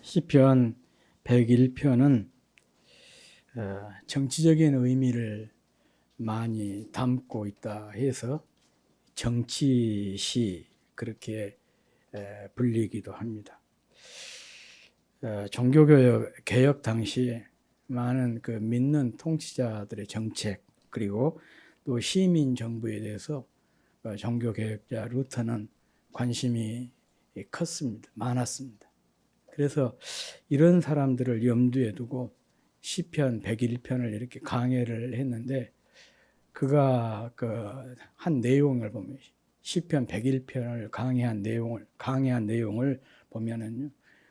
시편 101편은 정치적인 의미를 많이 담고 있다 해서 정치시 그렇게 불리기도 합니다. 종교개혁 당시에 많은 그 믿는 통치자들의 정책 그리고 또 시민 정부에 대해서 종교개혁자 루터는 관심이 컸습니다. 많았습니다. 그래서 이런 사람들을 염두에 두고 시편 101편을 이렇게 강해를 했는데 그가 한 내용을 보면 시편 101편을 강해한 내용을 보면은요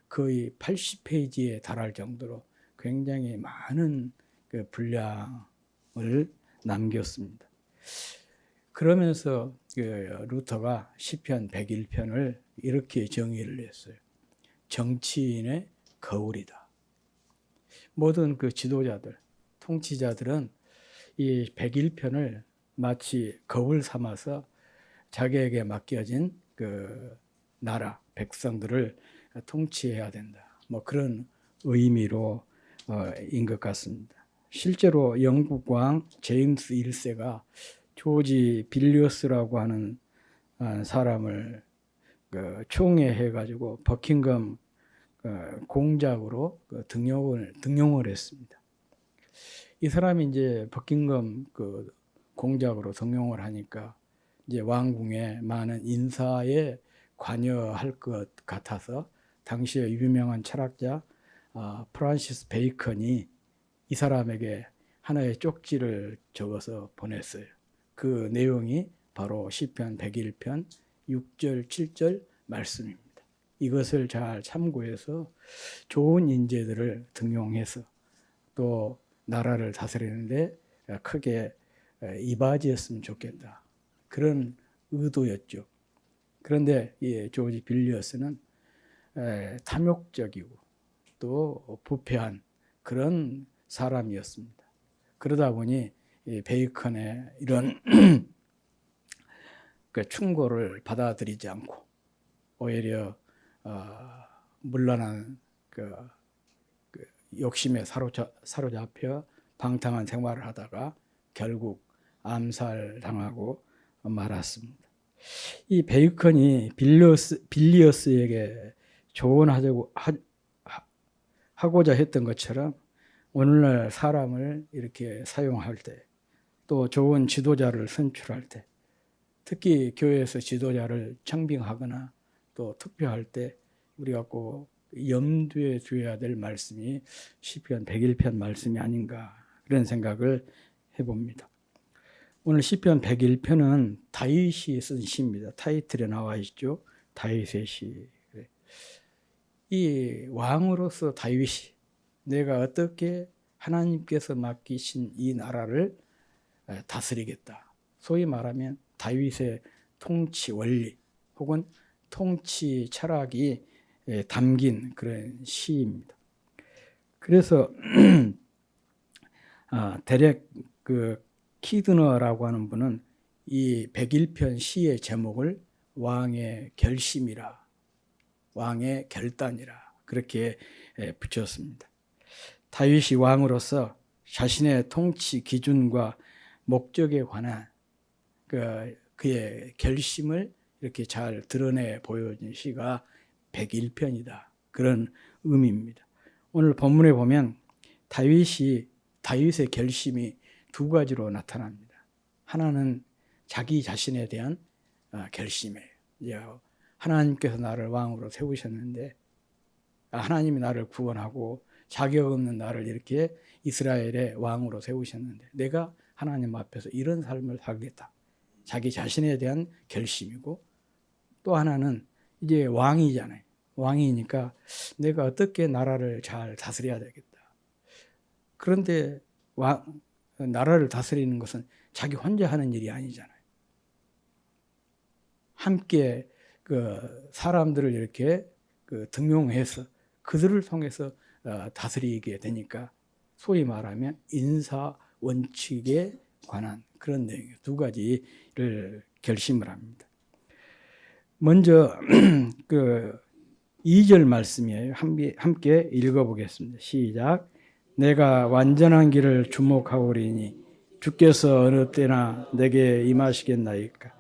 거의 80페이지에 달할 정도로 굉장히 많은 그 분량을 남겼습니다. 그러면서 루터가 시편 101편을 이렇게 정의를 했어요. 정치인의 거울이다. 모든 그 지도자들, 통치자들은 이 101편을 마치 거울 삼아서 자기에게 맡겨진 그 나라, 백성들을 통치해야 된다. 뭐 그런 의미로 인 것 같습니다. 실제로 영국 왕 제임스 1세가 조지 빌리어스라고 하는 사람을 총애해가지고 버킹엄 공작으로 등용을 했습니다. 이 사람이 이제 버킹엄 공작으로 등용을 하니까 이제 왕궁에 많은 인사에 관여할 것 같아서 당시에 유명한 철학자 프란시스 베이컨이 이 사람에게 하나의 쪽지를 적어서 보냈어요. 그 내용이 바로 시편 101편 6절, 7절 말씀입니다. 이것을 잘 참고해서 좋은 인재들을 등용해서 또 나라를 다스리는데 크게 이바지했으면 좋겠다. 그런 의도였죠. 그런데 이 조지 빌리어스는 탐욕적이고 또 부패한 그런 사람이었습니다. 그러다 보니 베이컨의 이런 충고를 받아들이지 않고 오히려 문란한 욕심에 사로잡혀 방탕한 생활을 하다가 결국 암살당하고 말았습니다. 이 베이컨이 빌리어스에게 조언하고자 했던 것처럼 오늘날 사람을 이렇게 사용할 때 또 좋은 지도자를 선출할 때 특히 교회에서 지도자를 청빙하거나 또 투표할 때 우리가 꼭 염두에 두어야 될 말씀이 시편 101편 말씀이 아닌가 그런 생각을 해봅니다. 오늘 시편 101편은 다윗이 쓴 시입니다. 타이틀에 나와 있죠. 다윗의 시. 이 왕으로서 다윗이 내가 어떻게 하나님께서 맡기신 이 나라를 다스리겠다. 소위 말하면 다윗의 통치 원리 혹은 통치 철학이 담긴 그런 시입니다. 그래서 데렉 키드너라고 하는 분은 이 101편 시의 제목을 왕의 결심이라, 왕의 결단이라 그렇게 붙였습니다. 다윗이 왕으로서 자신의 통치 기준과 목적에 관한 그의 결심을 이렇게 잘 드러내 보여준 시가 101편이다. 그런 의미입니다. 오늘 본문에 보면 다윗의 결심이 두 가지로 나타납니다. 하나는 자기 자신에 대한 결심이에요. 하나님께서 나를 왕으로 세우셨는데 하나님이 나를 구원하고 자격 없는 나를 이렇게 이스라엘의 왕으로 세우셨는데 내가 하나님 앞에서 이런 삶을 살겠다. 자기 자신에 대한 결심이고 또 하나는 이제 왕이잖아요. 왕이니까 내가 어떻게 나라를 잘 다스려야 되겠다. 그런데 나라를 다스리는 것은 자기 혼자 하는 일이 아니잖아요. 함께 사람들을 이렇게 등용해서 그들을 통해서 다스리게 되니까 소위 말하면 인사 원칙에 관한 그런 내용 두 가지를 결심을 합니다. 먼저 2절 말씀이에요. 함께 읽어보겠습니다. 시작. 내가 완전한 길을 주목하오리니 주께서 어느 때나 내게 임하시겠나이까.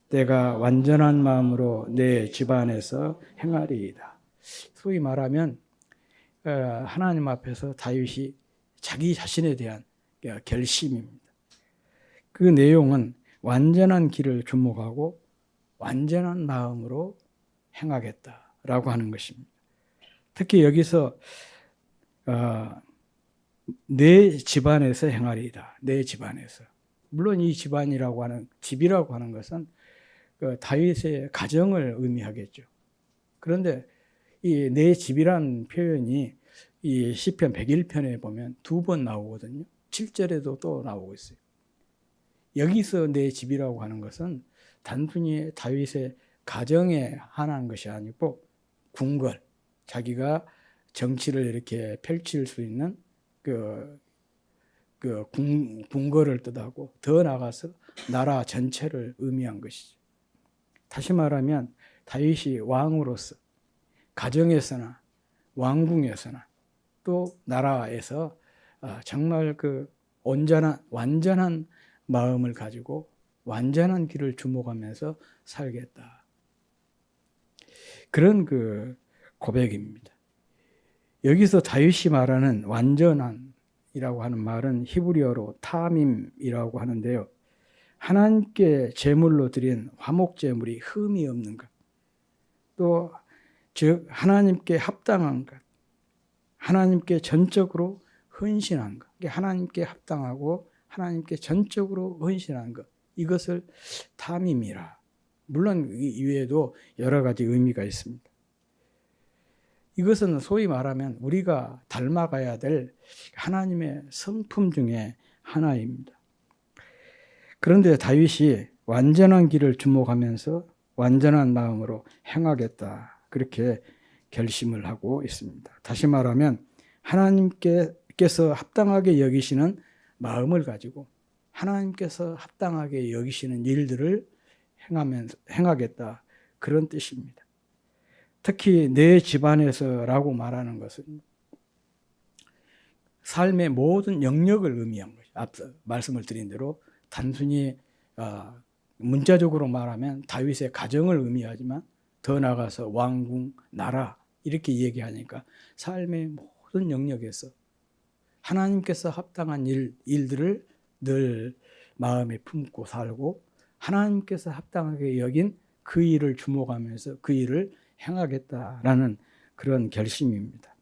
내가 완전한 마음으로 내 집안에서 행하리이다. 소위 말하면 하나님 앞에서 다윗이 자기 자신에 대한 결심입니다. 그 내용은 완전한 길을 주목하고 완전한 마음으로 행하겠다라고 하는 것입니다. 특히 여기서 내 집안에서 행하리이다. 내 집안에서. 물론 이 집안이라고 하는 집이라고 하는 것은 다윗의 가정을 의미하겠죠. 그런데 이 내 집이란 표현이 이 시편 101편에 보면 2번 나오거든요. 7절에도 또 나오고 있어요. 여기서 내 집이라고 하는 것은 단순히 다윗의 가정에 한한 것이 아니고 궁궐, 자기가 정치를 이렇게 펼칠 수 있는 궁궐을 뜻하고 더 나아가서 나라 전체를 의미한 것이죠. 다시 말하면 다윗이 왕으로서 가정에서나 왕궁에서나 또 나라에서 정말 완전한 마음을 가지고 완전한 길을 주목하면서 살겠다. 그런 고백입니다. 여기서 다윗이 말하는 완전한이라고 하는 말은 히브리어로 타밈이라고 하는데요. 하나님께 제물로 드린 화목제물이 흠이 없는 것, 또 즉 하나님께 합당한 것, 하나님께 전적으로 헌신한 것, 하나님께 합당하고 하나님께 전적으로 헌신한 것, 이것을 탐임이라. 물론 이외에도 여러 가지 의미가 있습니다. 이것은 소위 말하면 우리가 닮아가야 될 하나님의 성품 중에 하나입니다. 그런데 다윗이 완전한 길을 주목하면서 완전한 마음으로 행하겠다, 그렇게 결심을 하고 있습니다. 다시 말하면 하나님께서 합당하게 여기시는 마음을 가지고 하나님께서 합당하게 여기시는 일들을 행하겠다, 그런 뜻입니다. 특히 내 집안에서라고 말하는 것은 삶의 모든 영역을 의미한 것이죠. 앞서 말씀을 드린 대로 단순히 문자적으로 말하면 다윗의 가정을 의미하지만 더 나아가서 왕궁, 나라 이렇게 얘기하니까 삶의 모든 영역에서 하나님께서 합당한 일들을 늘 마음에 품고 살고 하나님께서 합당하게 여긴 그 일을 주목하면서 그 일을 행하겠다라는 그런 결심입니다.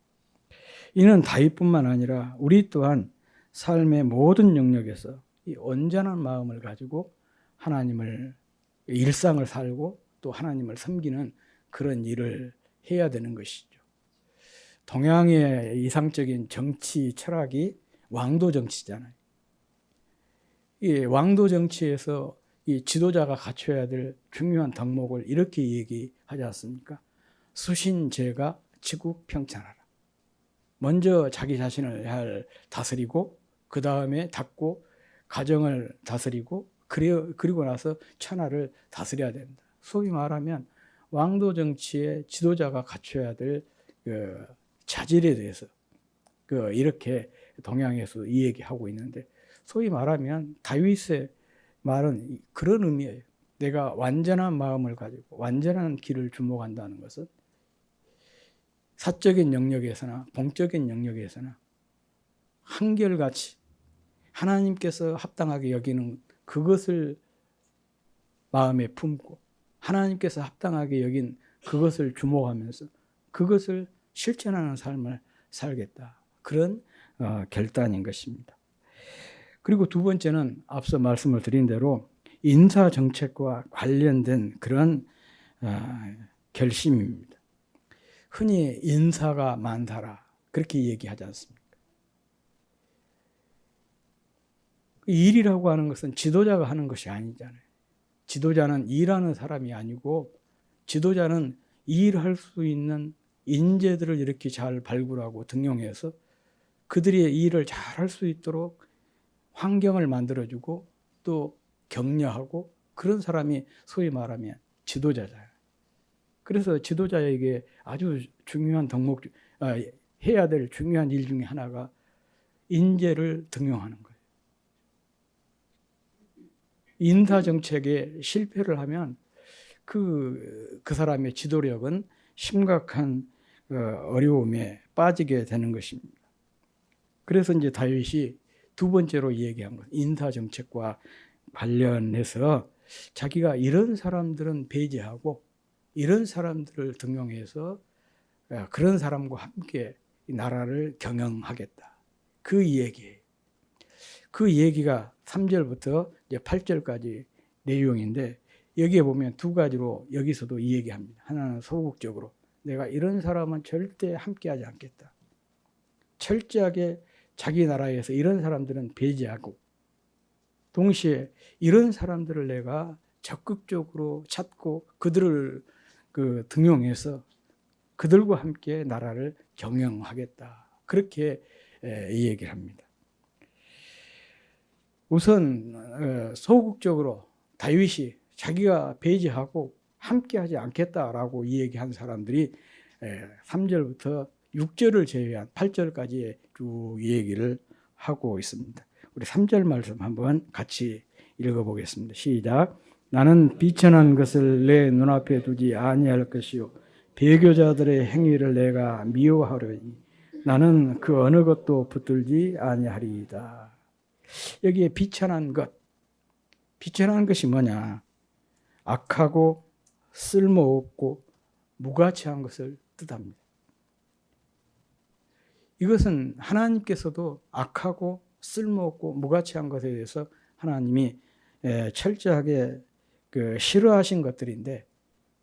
이는 다윗뿐만 아니라 우리 또한 삶의 모든 영역에서 이 온전한 마음을 가지고 하나님을 일상을 살고 또 하나님을 섬기는 그런 일을 해야 되는 것이죠. 동양의 이상적인 정치 철학이 왕도 정치잖아요. 이 왕도 정치에서 이 지도자가 갖춰야 될 중요한 덕목을 이렇게 얘기하지 않습니까? 수신제가 지국평천하라. 먼저 자기 자신을 잘 다스리고 그 다음에 닦고 가정을 다스리고 그리고 나서 천하를 다스려야 된다. 소위 말하면 왕도 정치의 지도자가 갖춰야 될 자질에 대해서 이렇게 동양에서 이 얘기하고 있는데, 소위 말하면 다윗의 말은 그런 의미예요. 내가 완전한 마음을 가지고 완전한 길을 주목한다는 것은 사적인 영역에서나 공적인 영역에서나 한결같이 하나님께서 합당하게 여기는 그것을 마음에 품고 하나님께서 합당하게 여긴 그것을 주목하면서 그것을 실천하는 삶을 살겠다. 그런 결단인 것입니다. 그리고 두 번째는 앞서 말씀을 드린 대로 인사정책과 관련된 그런 결심입니다. 흔히 인사가 많다라 그렇게 얘기하지 않습니까? 일이라고 하는 것은 지도자가 하는 것이 아니잖아요. 지도자는 일하는 사람이 아니고 지도자는 일할 수 있는 인재들을 이렇게 잘 발굴하고 등용해서 그들이 일을 잘 할 수 있도록 환경을 만들어주고 또 격려하고 그런 사람이 소위 말하면 지도자잖아요. 그래서 지도자에게 아주 중요한 덕목, 해야 될 중요한 일 중에 하나가 인재를 등용하는 거예요. 인사 정책에 실패를 하면 그 사람의 지도력은 심각한 어려움에 빠지게 되는 것입니다. 그래서 이제 다윗이 두 번째로 얘기한 것, 인사 정책과 관련해서 자기가 이런 사람들은 배제하고 이런 사람들을 등용해서 그런 사람과 함께 이 나라를 경영하겠다. 그 얘기예요. 그 얘기가 3절부터 이제 8절까지 내용인데 여기에 보면 두 가지로 여기서도 이 얘기합니다. 하나는 소극적으로 내가 이런 사람은 절대 함께하지 않겠다. 철저하게 자기 나라에서 이런 사람들은 배제하고 동시에 이런 사람들을 내가 적극적으로 찾고 그들을 등용해서 그들과 함께 나라를 경영하겠다. 그렇게 이 얘기를 합니다. 우선 소극적으로 다윗이 자기가 배제하고 함께하지 않겠다라고 이 얘기한 사람들이 3절부터 6절을 제외한 8절까지 쭉 이 얘기를 하고 있습니다. 우리 3절 말씀 한번 같이 읽어보겠습니다. 시작. 나는 비천한 것을 내 눈앞에 두지 아니할 것이요 배교자들의 행위를 내가 미워하려니 나는 그 어느 것도 붙들지 아니하리이다. 여기에 비천한 것, 비천한 것이 뭐냐? 악하고 쓸모없고 무가치한 것을 뜻합니다. 이것은 하나님께서도 악하고 쓸모없고 무가치한 것에 대해서 하나님이 철저하게 싫어하신 것들인데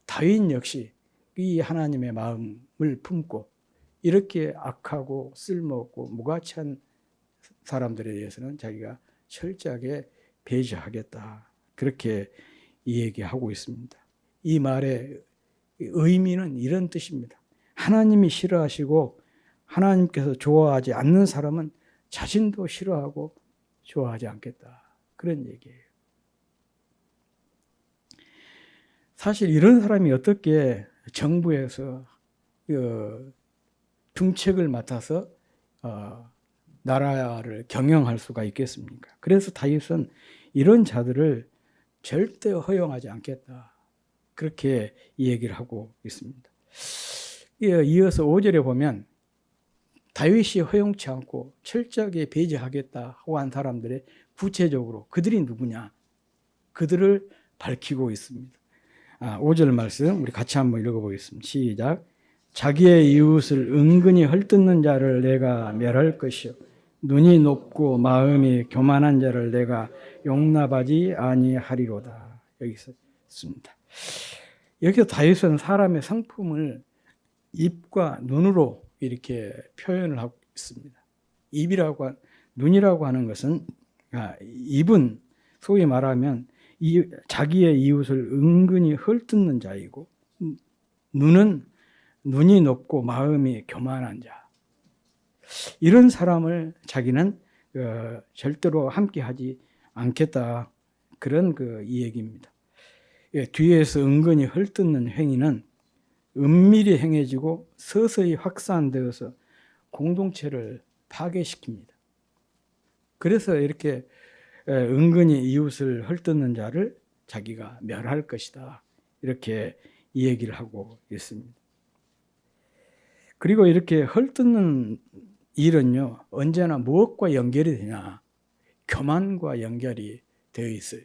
다윗 역시 이 하나님의 마음을 품고 이렇게 악하고 쓸모없고 무가치한 사람들에 대해서는 자기가 철저하게 배제하겠다. 그렇게 얘기하고 있습니다. 이 말의 의미는 이런 뜻입니다. 하나님이 싫어하시고 하나님께서 좋아하지 않는 사람은 자신도 싫어하고 좋아하지 않겠다. 그런 얘기예요. 사실 이런 사람이 어떻게 정부에서 중책을 맡아서 나라를 경영할 수가 있겠습니까? 그래서 다윗은 이런 자들을 절대 허용하지 않겠다. 그렇게 얘기를 하고 있습니다. 이어서 5절에 보면 다윗이 허용치 않고 철저하게 배제하겠다고 한 사람들의 구체적으로 그들이 누구냐? 그들을 밝히고 있습니다. 5절 말씀 우리 같이 한번 읽어보겠습니다. 시작. 자기의 이웃을 은근히 헐뜯는 자를 내가 멸할 것이요 눈이 높고 마음이 교만한 자를 내가 용납하지 아니하리로다. 여기서 있습니다. 여기서 다윗은 사람의 성품을 입과 눈으로 이렇게 표현을 하고 있습니다. 눈이라고 하는 것은 입은 소위 말하면 자기의 이웃을 은근히 헐뜯는 자이고 눈은 눈이 높고 마음이 교만한 자. 이런 사람을 자기는 절대로 함께하지 않겠다. 그런 이 얘기입니다. 뒤에서 은근히 헐뜯는 행위는 은밀히 행해지고 서서히 확산되어서 공동체를 파괴시킵니다. 그래서 이렇게 은근히 이웃을 헐뜯는 자를 자기가 멸할 것이다. 이렇게 이 얘기를 하고 있습니다. 그리고 이렇게 헐뜯는 일은요, 언제나 무엇과 연결이 되냐? 교만과 연결이 되어 있어요.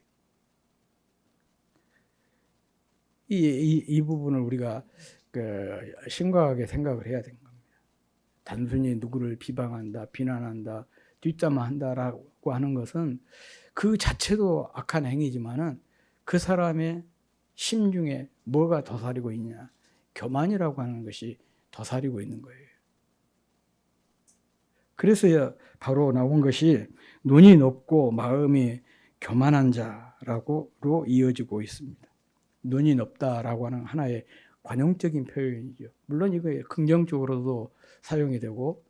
이 부분을 우리가 심각하게 생각을 해야 되는 겁니다. 단순히 누구를 비방한다, 비난한다, 뒷담화한다라고 하는 것은 그 자체도 악한 행위지만은 그 사람의 심중에 뭐가 도사리고 있냐? 교만이라고 하는 것이 도사리고 있는 거예요. 그래서 바로 나온 것이 눈이 높고 마음이 교만한 자라고로 이어지고 있습니다. 눈이 높다라고 하는 하나의 관용적인 표현이죠. 물론 이거 긍정적으로도 사용이 되고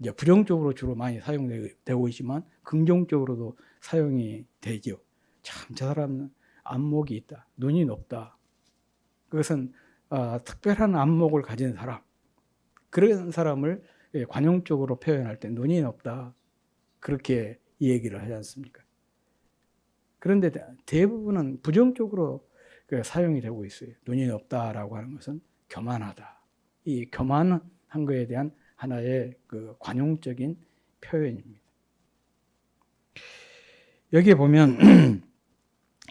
이제 부정적으로 주로 많이 사용되고 있지만 긍정적으로도 사용이 되죠. 참 저 사람은 안목이 있다. 눈이 높다. 그것은 특별한 안목을 가진 사람. 그런 사람을 관용적으로 표현할 때 눈이 높다. 그렇게 이 얘기를 하지 않습니까? 그런데 대부분은 부정적으로 사용이 되고 있어요. 눈이 높다라고 하는 것은 교만하다. 이 교만한 거에 대한 하나의 그 관용적인 표현입니다. 여기에 보면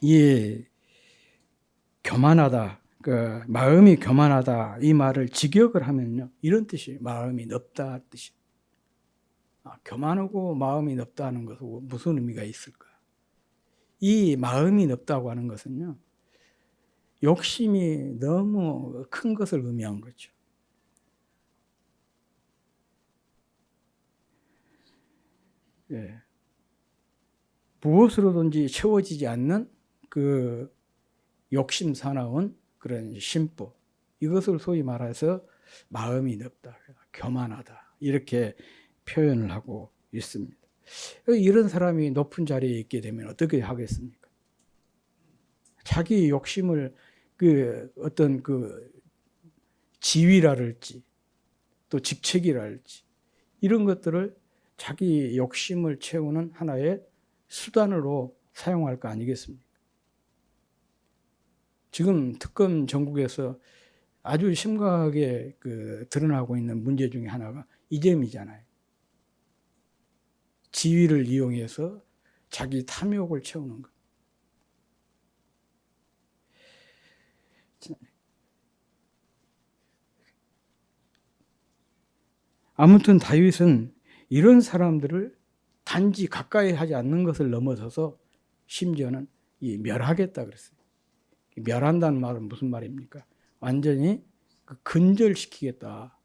이 교만하다, 그 마음이 교만하다 이 말을 직역을 하면요 이런 뜻이에요. 마음이 넓다 뜻이. 교만하고 마음이 넓다는 것은 무슨 의미가 있을까? 이 마음이 넓다고 하는 것은요 욕심이 너무 큰 것을 의미한 거죠. 예. 무엇으로든지 채워지지 않는 그 욕심 사나운 그런 심보, 이것을 소위 말해서 마음이 넓다, 교만하다 이렇게 표현을 하고 있습니다. 이런 사람이 높은 자리에 있게 되면 어떻게 하겠습니까? 자기 욕심을 어떤 지위랄지 또 직책이랄지 이런 것들을 자기 욕심을 채우는 하나의 수단으로 사용할 거 아니겠습니까? 지금 특검 전국에서 아주 심각하게 드러나고 있는 문제 중에 하나가 이 점이잖아요. 지위를 이용해서 자기 탐욕을 채우는 것. 아무튼 다윗은 이런 사람들을 단지 가까이 하지 않는 것을 넘어서서 심지어는 멸하겠다 그랬어요. 멸한다는 말은 무슨 말입니까? 완전히 근절시키겠다.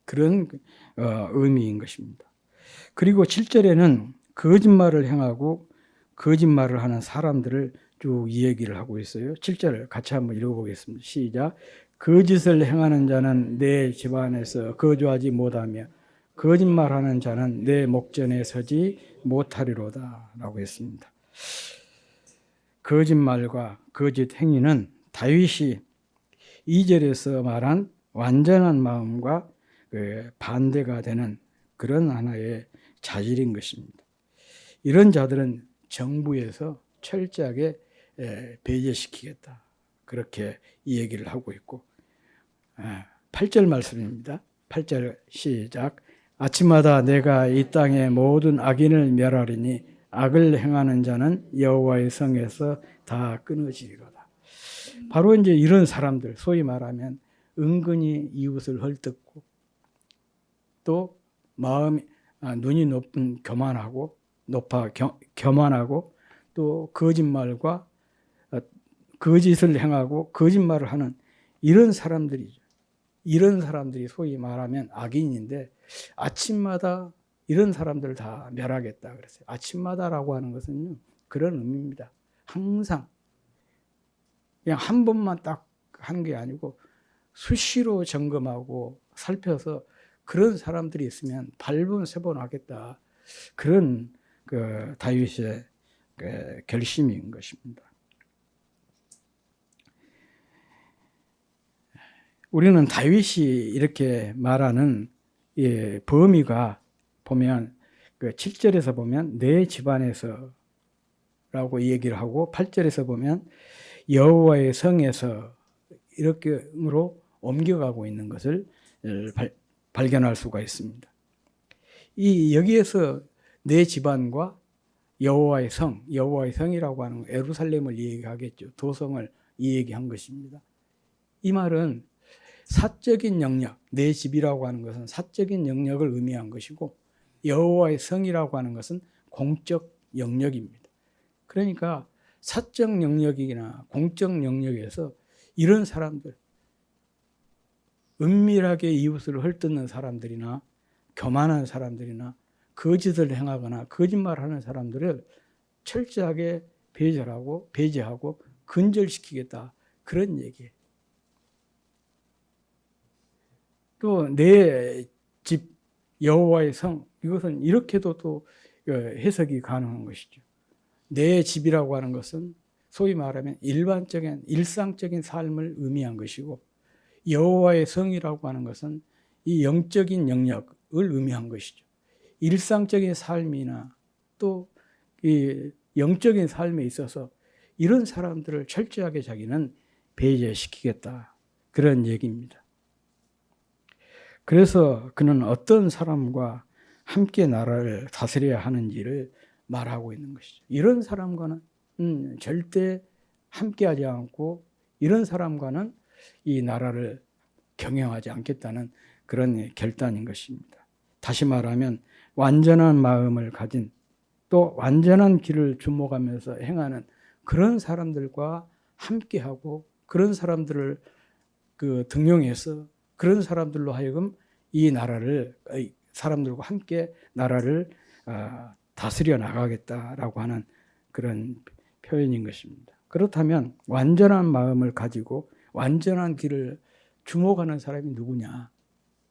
그런 의미인 것입니다. 그리고 7절에는 거짓말을 행하고 거짓말을 하는 사람들을 쭉 이 얘기를 하고 있어요. 7절을 같이 한번 읽어보겠습니다. 시작. 거짓을 행하는 자는 내 집안에서 거주하지 못하며 거짓말하는 자는 내 목전에 서지 못하리로다 라고 했습니다. 거짓말과 거짓 행위는 다윗이 2절에서 말한 완전한 마음과 반대가 되는 그런 하나의 자질인 것입니다. 이런 자들은 정부에서 철저하게 배제시키겠다. 그렇게 이 얘기를 하고 있고 8절 말씀입니다. 8절 시작. 아침마다 내가 이 땅의 모든 악인을 멸하리니 악을 행하는 자는 여호와의 성에서 다 끊어지리로다. 바로 이제 이런 사람들, 소위 말하면 은근히 이웃을 헐뜯고 또 눈이 높은 교만하고 또 거짓말과 거짓을 행하고 거짓말을 하는 이런 사람들이죠. 이런 사람들이 소위 말하면 악인인데 아침마다 이런 사람들을 다 멸하겠다 그랬어요. 아침마다라고 하는 것은요 그런 의미입니다. 항상 그냥 한 번만 딱 하는 게 아니고 수시로 점검하고 살펴서 그런 사람들이 있으면 발본 세번 하겠다. 그런 다윗의 결심인 것입니다. 우리는 다윗이 이렇게 말하는 범위가 보면 7절에서 보면 내 집안에서 라고 얘기를 하고 8절에서 보면 여호와의 성에서 이렇게로 옮겨가고 있는 것을 발견할 수가 있습니다. 여기에서 내 집안과 여호와의 성이라고 하는 예루살렘을 얘기하겠죠. 도성을 얘기한 것입니다. 이 말은 사적인 영역, 내 집이라고 하는 것은 사적인 영역을 의미한 것이고 여호와의 성이라고 하는 것은 공적 영역입니다. 그러니까 사적 영역이나 공적 영역에서 이런 사람들, 은밀하게 이웃을 헐뜯는 사람들이나 교만한 사람들이나 거짓을 행하거나 거짓말하는 사람들을 철저하게 배제하고 근절시키겠다. 그런 얘기예요. 또 내 집 여호와의 성, 이것은 이렇게도 또 해석이 가능한 것이죠. 내 집이라고 하는 것은 소위 말하면 일상적인 삶을 의미한 것이고 여호와의 성이라고 하는 것은 이 영적인 영역을 의미한 것이죠. 일상적인 삶이나 또 이 영적인 삶에 있어서 이런 사람들을 철저하게 자기는 배제시키겠다. 그런 얘기입니다. 그래서 그는 어떤 사람과 함께 나라를 다스려야 하는지를 말하고 있는 것이죠. 이런 사람과는 절대 함께하지 않고 이런 사람과는 이 나라를 경영하지 않겠다는 그런 결단인 것입니다. 다시 말하면 완전한 마음을 가진 또 완전한 길을 주목하면서 행하는 그런 사람들과 함께하고 그런 사람들을 등용해서 그런 사람들로 하여금 이 나라를 사람들과 함께 나라를 다스려 나가겠다라고 하는 그런 표현인 것입니다. 그렇다면 완전한 마음을 가지고 완전한 길을 주목하는 사람이 누구냐?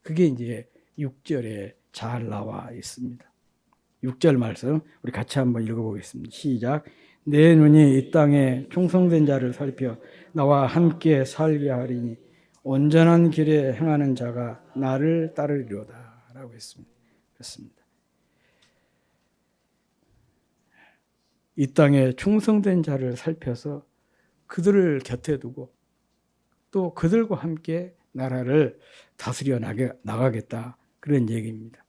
그게 이제 6절에 잘 나와 있습니다. 6절 말씀 우리 같이 한번 읽어보겠습니다. 시작. 내 눈이 이 땅에 충성된 자를 살펴 나와 함께 살게 하리니 온전한 길에 행하는 자가 나를 따르리로다 라고 했습니다. 그렇습니다. 이 땅에 충성된 자를 살펴서 그들을 곁에 두고 또 그들과 함께 나라를 다스려 나가겠다 그런 얘기입니다.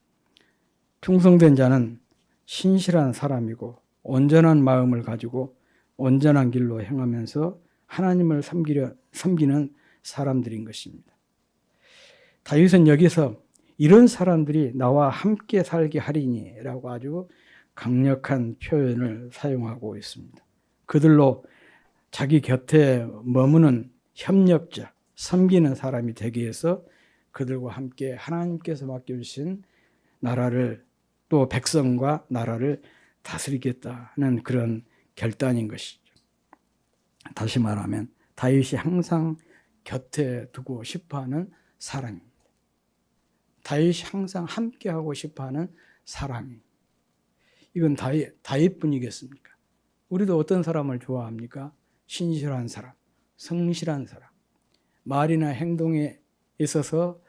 충성된 자는 신실한 사람이고 온전한 마음을 가지고 온전한 길로 행하면서 하나님을 섬기는 사람들인 것입니다. 다윗은 여기서 이런 사람들이 나와 함께 살게 하리니라고 아주 강력한 표현을 사용하고 있습니다. 그들로 자기 곁에 머무는 협력자, 섬기는 사람이 되기 위해서 그들과 함께 하나님께서 맡겨주신 나라를 또 백성과 나라를 다스리겠다는 그런 결단인 것이죠. 다시 말하면 다윗이 항상 곁에 두고 싶어하는 사람입니다. 다윗이 항상 함께하고 싶어하는 사람입니다. 이건 다윗뿐이겠습니까? 우리도 어떤 사람을 좋아합니까? 신실한 사람, 성실한 사람, 말이나 행동에 있어서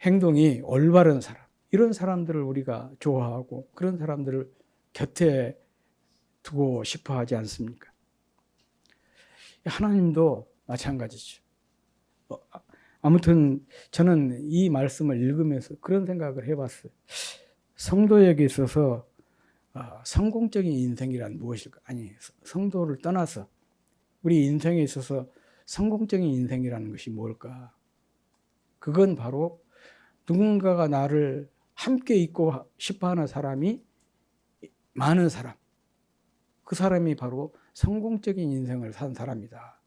행동이 올바른 사람, 이런 사람들을 우리가 좋아하고 그런 사람들을 곁에 두고 싶어 하지 않습니까? 하나님도 마찬가지죠. 아무튼 저는 이 말씀을 읽으면서 그런 생각을 해봤어요. 성도에게 있어서 성공적인 인생이란 무엇일까? 아니, 성도를 떠나서 우리 인생에 있어서 성공적인 인생이라는 것이 뭘까? 그건 바로 누군가가 나를 함께 있고 싶어하는 사람이 많은 사람, 그 사람이 바로 성공적인 인생을 산 사람이다.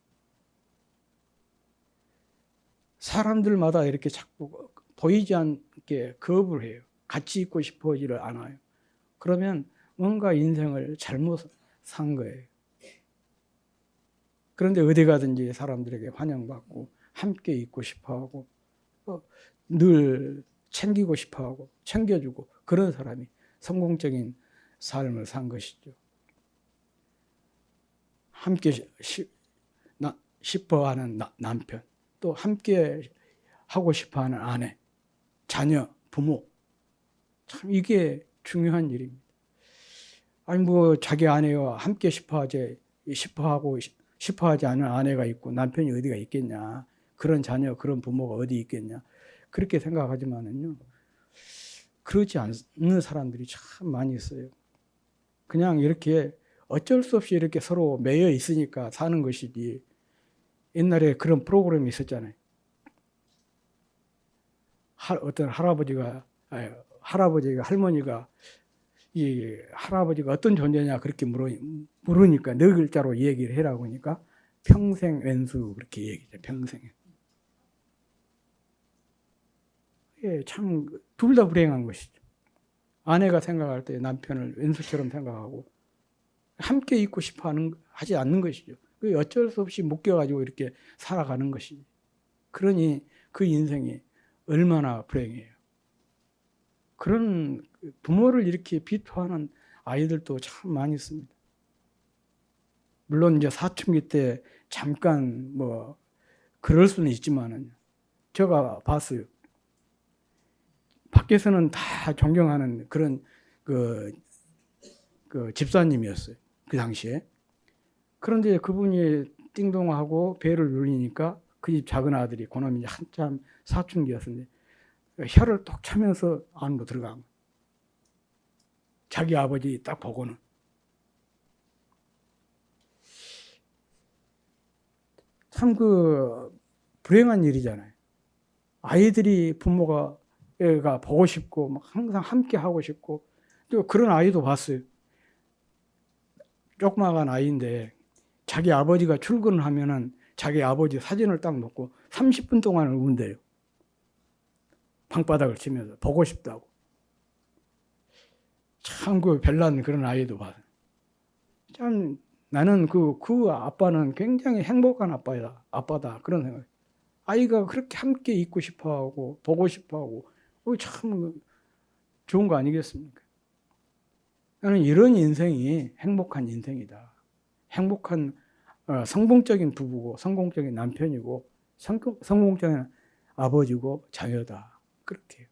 사람들마다 이렇게 자꾸 보이지 않게 거부를 해요. 같이 있고 싶어지를 않아요. 그러면 뭔가 인생을 잘못 산 거예요. 그런데 어디 가든지 사람들에게 환영받고 함께 있고 싶어하고 늘 챙기고 싶어하고 챙겨주고 그런 사람이 성공적인 삶을 산 것이죠. 함께 싶어하는 남편, 또 함께 하고 싶어하는 아내, 자녀, 부모, 참 이게 중요한 일입니다. 아니 자기 아내와 함께 싶어하지 않은 아내가 있고 남편이 어디가 있겠냐, 그런 자녀, 그런 부모가 어디 있겠냐, 그렇게 생각하지만은요, 그러지 않는 사람들이 참 많이 있어요. 그냥 이렇게 어쩔 수 없이 이렇게 서로 매여 있으니까 사는 것이지. 옛날에 그런 프로그램이 있었잖아요. 어떤 할머니가 이 할아버지가 어떤 존재냐 그렇게 물으니까 네 글자로 얘기를 해라고 하니까 평생 왼수 그렇게 얘기죠. 평생. 예, 참 둘 다 불행한 것이죠. 아내가 생각할 때 남편을 왼수처럼 생각하고 함께 있고 싶어 하지 않는 것이죠. 그 어쩔 수 없이 묶여가지고 이렇게 살아가는 것이죠. 그러니 그 인생이 얼마나 불행해요. 그런 부모를 이렇게 비토하는 아이들도 참 많이 있습니다. 물론 이제 사춘기 때 잠깐 뭐 그럴 수는 있지만은 제가 봤어요. 밖에서는 다 존경하는 그런 그 집사님이었어요. 그 당시에. 그런데 그분이 띵동하고 배를 눌리니까 그 집 작은 아들이 그놈이 한참 사춘기였는데 혀를 톡 차면서 안으로 들어간 거예요. 자기 아버지 딱 보고는. 참 불행한 일이잖아요. 아이들이 부모가 애가 보고 싶고 막 항상 함께 하고 싶고 또 그런 아이도 봤어요. 조그마한 아이인데 자기 아버지가 출근을 하면은 자기 아버지 사진을 딱 놓고 30분 동안을 운대요. 방바닥을 치면서 보고 싶다고. 참 별난 그런 아이도 봤어요. 참 나는 그 아빠는 굉장히 행복한 아빠다 그런 생각. 아이가 그렇게 함께 있고 싶어하고 보고 싶어하고 참 좋은 거 아니겠습니까? 나는 이런 인생이 행복한 인생이다. 행복한 성공적인 부부고 성공적인 남편이고 성공적인 아버지고 자녀다. 그렇게 해요.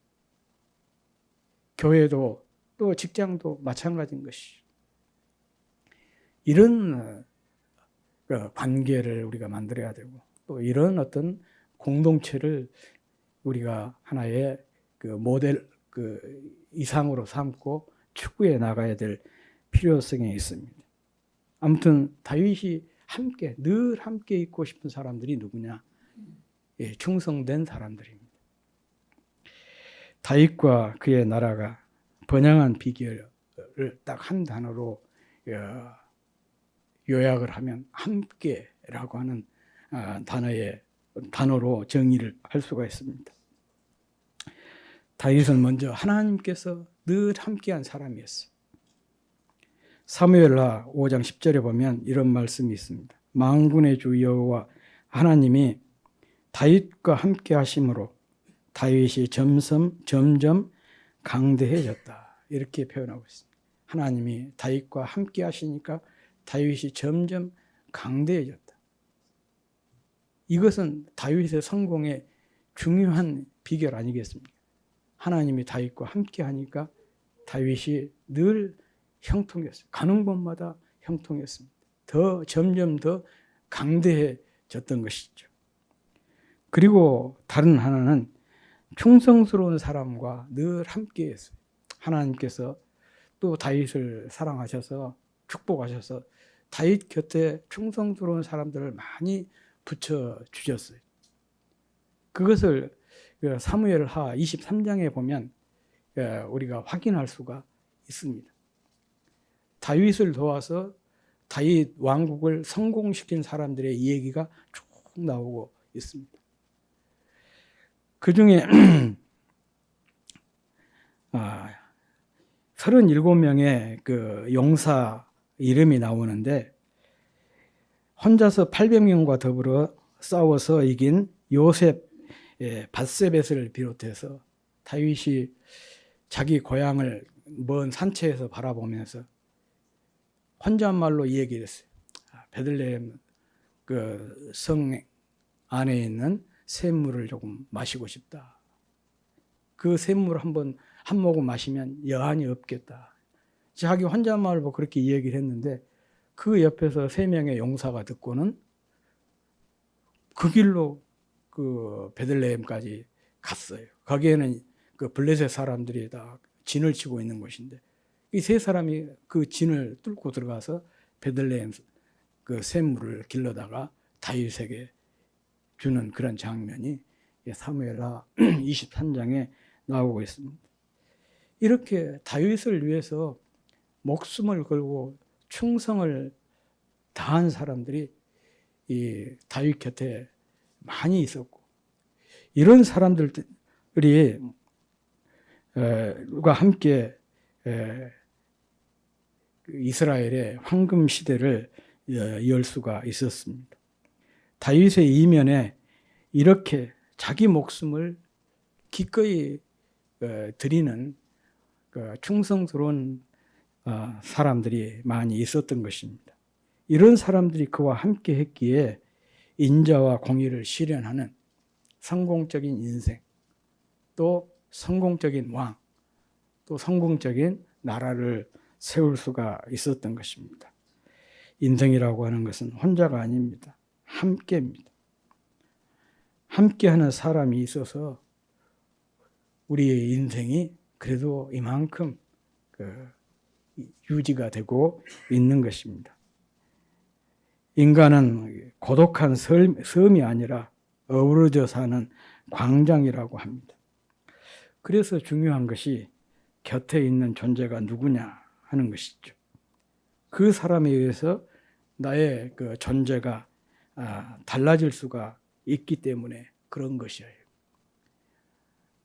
교회도 또 직장도 마찬가지인 것이. 이런 관계를 우리가 만들어야 되고 또 이런 어떤 공동체를 우리가 하나의 모델 이상으로 삼고 추구해 나가야 될 필요성이 있습니다. 아무튼 다윗이 늘 함께 있고 싶은 사람들이 누구냐? 예, 충성된 사람들입니다. 다윗과 그의 나라가 번영한 비결을 딱 한 단어로 요약을 하면 함께라고 하는 단어로 정의를 할 수가 있습니다. 다윗은 먼저 하나님께서 늘 함께한 사람이었어요. 사무엘하 5장 10절에 보면 이런 말씀이 있습니다. 만군의 주 여호와 하나님이 다윗과 함께 하심으로 다윗이 점점 강대해졌다. 이렇게 표현하고 있습니다. 하나님이 다윗과 함께 하시니까 다윗이 점점 강대해졌다. 이것은 다윗의 성공의 중요한 비결 아니겠습니까? 하나님이 다윗과 함께 하니까 다윗이 늘 형통했어요. 가는 곳마다 형통했습니다. 점점 더 강대해졌던 것이죠. 그리고 다른 하나는 충성스러운 사람과 늘 함께 했어요. 하나님께서 또 다윗을 사랑하셔서 축복하셔서 다윗 곁에 충성스러운 사람들을 많이 붙여주셨어요. 그것을 사무엘하 23장에 보면 우리가 확인할 수가 있습니다. 다윗을 도와서 다윗 왕국을 성공시킨 사람들의 이야기가 쭉 나오고 있습니다. 그 중에 37명의 용사 이름이 나오는데 혼자서 800명과 더불어 싸워서 이긴 요셉 밧세벳을 비롯해서 다윗이 자기 고향을 먼 산채에서 바라보면서 혼잣말로 이 얘기를 했어요. 베들레헴 성 안에 있는 샘물을 조금 마시고 싶다. 그 샘물을 한 모금 마시면 여한이 없겠다. 자기 혼잣말로 그렇게 이야기를 했는데 그 옆에서 3명의 용사가 듣고는 그 길로 베들레헴까지 갔어요. 거기에는 블레셋 사람들이 다 진을 치고 있는 곳인데 이 3사람이 그 진을 뚫고 들어가서 베들레헴 샘물을 길러다가 다윗에게 주는 그런 장면이 사무엘하 23장에 나오고 있습니다. 이렇게 다윗을 위해서 목숨을 걸고 충성을 다한 사람들이 이 다윗 곁에 많이 있었고 이런 사람들이 과 함께 이스라엘의 황금 시대를 열 수가 있었습니다. 다윗의 이면에 이렇게 자기 목숨을 기꺼이 드리는 충성스러운 사람들이 많이 있었던 것입니다. 이런 사람들이 그와 함께 했기에 인자와 공의를 실현하는 성공적인 인생, 또 성공적인 왕, 또 성공적인 나라를 세울 수가 있었던 것입니다. 인생이라고 하는 것은 혼자가 아닙니다. 함께입니다. 함께하는 사람이 있어서 우리의 인생이 그래도 이만큼 유지가 되고 있는 것입니다. 인간은 고독한 섬이 아니라 어우러져 사는 광장이라고 합니다. 그래서 중요한 것이 곁에 있는 존재가 누구냐 하는 것이죠. 그 사람에 의해서 나의 그 존재가 달라질 수가 있기 때문에 그런 것이에요.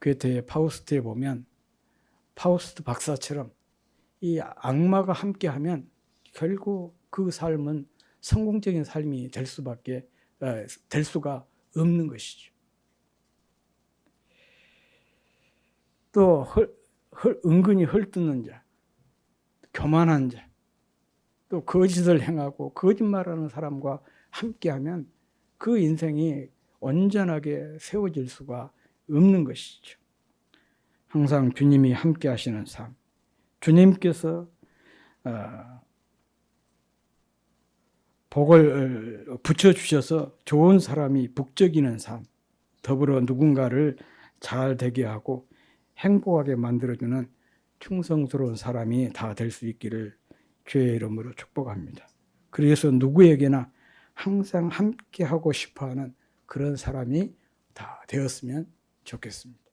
괴테의 파우스트에 보면 파우스트 박사처럼 이 악마가 함께하면 결국 그 삶은 성공적인 삶이 될 수가 없는 것이죠. 또 은근히 헐뜯는 자, 교만한 자, 또 거짓을 행하고 거짓말하는 사람과 함께하면 그 인생이 온전하게 세워질 수가 없는 것이죠. 항상 주님이 함께 하시는 삶, 주님께서 복을 붙여주셔서 좋은 사람이 북적이는 삶, 더불어 누군가를 잘 되게 하고 행복하게 만들어주는 충성스러운 사람이 다 될 수 있기를 주의 이름으로 축복합니다. 그래서 누구에게나 항상 함께 하고 싶어하는 그런 사람이 다 되었으면 좋겠습니다.